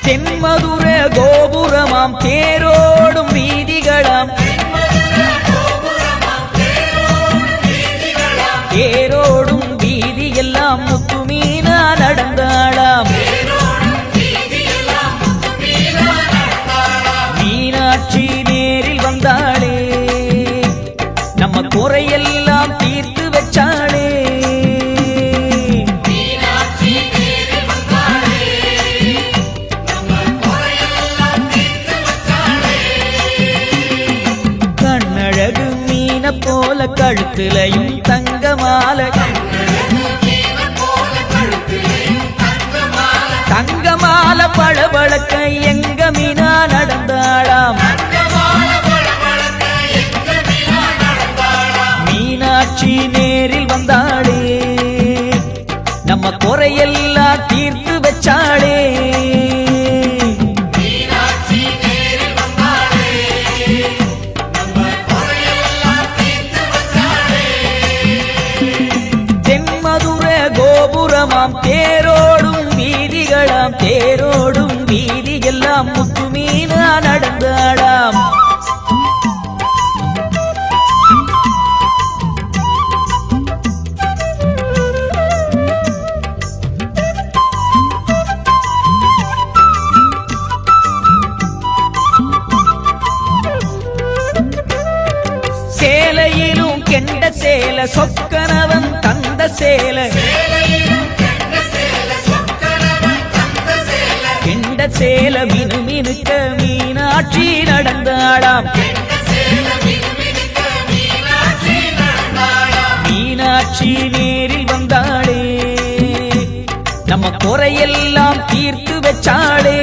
தென்மதுர கோபுரமாம் தேரோடும் வீதிகளாம் தேரோடும் வீதி எல்லாம் முத்துமீனா நடந்தாளாம் மீனாட்சி நேரில் வந்தாளே நம்ம குறையெல்லாம் தீர்த்து வச்சாளே கண்ணழகு மீன போல கழுத்துலையும் தங்கமாலை தங்கமாலை பளபளக்க எங்க மீனா நடந்தாளாம் மீனாட்சி நேரில் வந்தாளே நம்ம குறையெல்லாம் தீர்த்து வச்சாளே தென்மதுர கோபுரமாம் தேரோடும் வீதிகளாம் தேரோடும் வீதி எல்லாம் முத்துமீனா நடந்தாளாம் சேலையிலும் கெண்ட சேல சொக்கனவன் தந்த சேல கெண்ட சேல மினுமினுக்க மீனாட்சி நடந்தாளாம் மீனாட்சி நேரில் வந்தாளே நம்ம குறையெல்லாம் தீர்த்து வச்சாளே